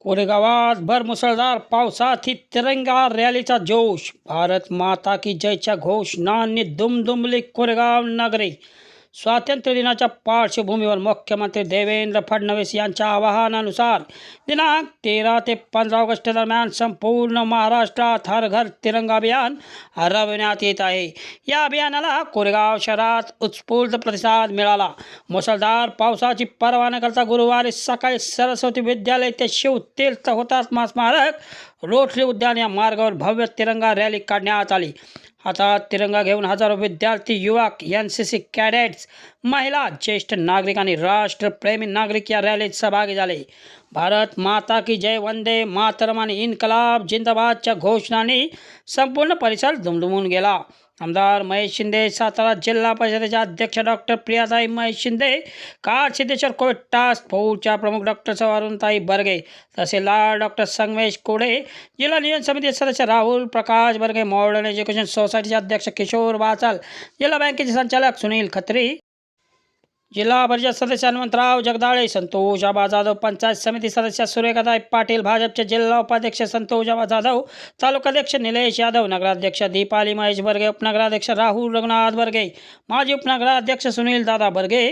कोरेगावात भर मुसळधार पावसात ही तिरंगा रॅलीचा जोश. भारत माता की जयच्या घोषणांनी दुमदुमली कोरेगाव नगरी. स्वातंत्र्य दिनाच्या पार्श्वभूमीवर मुख्यमंत्री देवेंद्र फडणवीस यांच्या आवाहनानुसार दिनांक 13 ते 15 ऑगस्ट दरम्यान संपूर्ण महाराष्ट्रात हर घर तिरंगा अभियान राबविण्यात येत आहे. या अभियानाला कोरेगाव शहरात उत्स्फूर्त प्रतिसाद मिळाला. मुसळधार पावसाची पर्वा न करता गुरुवारी सकाळी सरस्वती विद्यालय ते शिवतीर्थ हुतात्मा स्मारक रोटरी उद्यान या मार्गावर भव्य तिरंगा रॅली काढण्यात आली. हातात तिरंगा घेऊन हजारो विद्यार्थी, युवक, NCC कॅडेट्स, महिला, ज्येष्ठ नागरिक आणि राष्ट्रप्रेमी नागरिक या रॅलीत सहभागी झाले. भारत माता की जय, वंदे मातरम आणि इन्कलाब जिंदाबादच्या घोषणांनी संपूर्ण परिसर दुमदुमून गेला. आमदार महेश शिंदे, सातारा जिल्हा परिषदेच्या अध्यक्ष डॉक्टर प्रियाताई महेश शिंदे, कार सिद्धेश्वर कोविड टास्क फोर्सच्या प्रमुख डॉक्टर अरुणताई बर्गे, तहसीलदार डॉक्टर संगमेश कोडे, जिल्हा नियोजन समिती सदस्य राहुल प्रकाश बर्गे, मॉडर्न एज्युकेशन सोसायटीचे अध्यक्ष किशोर बाचल, जिल्हा बँकेचे संचालक सुनील खत्री, जिल्हा परिषद सदस्य हनुमंतराव जगदाळे, संतोष आबा जाधव, पंचायत समिती सदस्य सुरेखाताई पाटील, भाजपचे जिल्हा उपाध्यक्ष संतोष आबा जाधव, तालुकाध्यक्ष निलेश यादव, नगराध्यक्ष दीपाली महेश बर्गे, उपनगराध्यक्ष राहुल रघुनाथ बर्गे, माजी उपनगराध्यक्ष सुनील दादा बर्गे,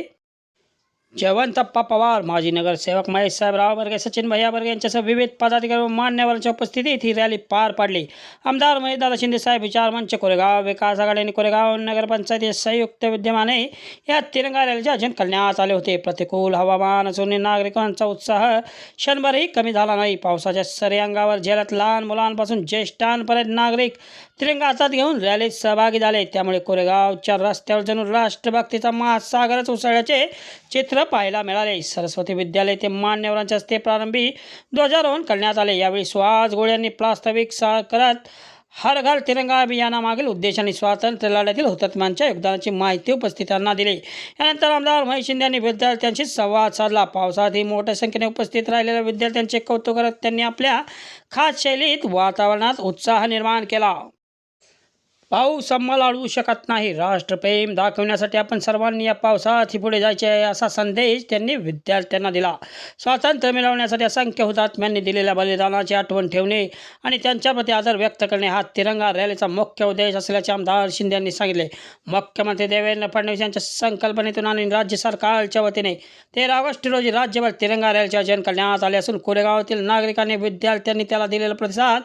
जयवंतप्पा पवार, माजी नगरसेवक महेश साहेबराव बर्गे, सचिन भैया बर्गे यांच्यासह विविध पदाधिकारी व मान्यवरांच्या उपस्थितीत ही रॅली पार पाडली. आमदार महेशदादा शिंदे साहेब, विचार मंच कोरेगाव, विकास आघाडी आणि कोरेगाव नगरपंचायती संयुक्त विद्यमाने या तिरंगा रॅलीचे आयोजन करण्यात आले होते. प्रतिकूल हवामान असून नागरिकांचा उत्साह क्षणभरही कमी झाला नाही. पावसाच्या सरी अंगावर झेलत लहान मुलांपासून ज्येष्ठांपर्यंत नागरिक तिरंगा हातात घेऊन रॅलीत सहभागी झाले. त्यामुळे कोरेगावच्या रस्त्यावर जणू राष्ट्रभक्तीचा महासागरच उसळल्याचे चित्र पाहायला मिळाले. सरस्वती विद्यालय ते मान्यवरांच्या हस्ते प्रारंभी ध्वजारोहण करण्यात आले. यावेळी सुहास गोळे यांनी प्रास्ताविक करत हर घर तिरंगा अभियानामागील उद्देश आणि स्वातंत्र्य लढ्यातील हुतात्म्यांच्या योगदानाची माहिती उपस्थितांना दिली. यानंतर आमदार महेश शिंदे यांनी विद्यार्थ्यांशी संवाद साधला. पावसातही मोठ्या संख्येने उपस्थित राहिलेल्या विद्यार्थ्यांचे कौतुक करत त्यांनी आपल्या खास शैलीत वातावरणात उत्साह निर्माण केला. पाऊस आम्हाला अडवू शकत नाही. राष्ट्रप्रेम दाखवण्यासाठी आपण सर्वांनी या पावसात पुढे जायचे आहे, असा संदेश त्यांनी विद्यार्थ्यांना दिला. स्वातंत्र्य मिळवण्यासाठी असंख्य हुतात्म्यांनी दिलेल्या बलिदानाची आठवण ठेवणे आणि त्यांच्याप्रती आदर व्यक्त करणे हा तिरंगा रॅलीचा मुख्य उद्देश असल्याचे आमदार शिंदे यांनी सांगितले. मुख्यमंत्री देवेंद्र फडणवीस यांच्या संकल्पनेतून आणि राज्य सरकारच्या वतीने 13 ऑगस्ट रोजी राज्यभर तिरंगा रॅलीचे आयोजन करण्यात आले असून कोरेगावातील नागरिकांनी विद्यार्थ्यांनी त्याला दिलेला प्रतिसाद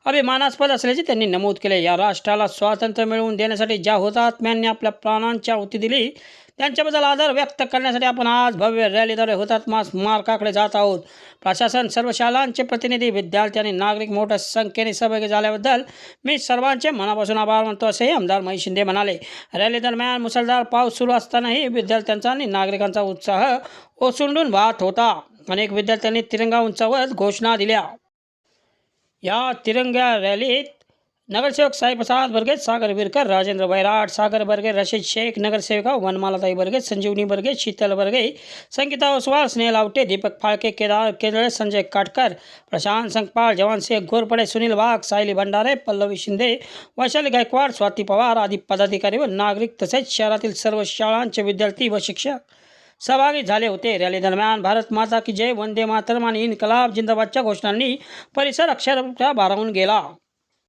अभिमानास्पद असल्याचे त्यांनी नमूद केले. या राष्ट्राला स्वातंत्र्य मिळवून देण्यासाठी ज्या हुतात्म्यांनी आपल्या प्राणांची आहुती दिली त्यांच्याबद्दल आदर व्यक्त करण्यासाठी आपण आज भव्य रॅलीद्वारे हुतात्मा स्मारकाकडे जात आहोत. प्रशासन, सर्व शाळांचे प्रतिनिधी, विद्यार्थी आणि नागरिक मोठ्या संख्येने सहभागी झाल्याबद्दल मी सर्वांचे मनापासून आभार मानतो, असेही आमदार महेश शिंदे म्हणाले. रॅली दरम्यान मुसळधार पाऊस सुरू असतानाही विद्यार्थ्यांचा आणि नागरिकांचा उत्साह ओसंडून वाहत होता. अनेक विद्यार्थ्यांनी तिरंगा उंचावत घोषणा दिल्या. या तिरंगा रॅलीत नगरसेवक साईप्रसाद बर्गे, सागर विरकर, राजेंद्र वैराट, सागर बर्गे, रशीद शेख, नगरसेविका वनमालाताई बर्गे, संजीवनी बर्गे, शीतल बर्गे, संगीता ओसवाल, स्नेहल आवटे, दीपक फाळके, केदार केंद्रे, संजय काटकर, प्रशांत संकपाळ, जवानसिंह घोरपडे, सुनील वाघ, सायली भंडारे, पल्लवी शिंदे, वैशाली गायकवाड, स्वाती पवार आदी पदाधिकारी व नागरिक तसेच शहरातील सर्व शाळांचे विद्यार्थी व शिक्षक सहभागी झाले होते. रॅली दरम्यान भारत माता की जय, वंदे मातरम आणि इन्कलाब जिंदाबादच्या घोषणांनी परिसर अक्षरशः भारावून गेला.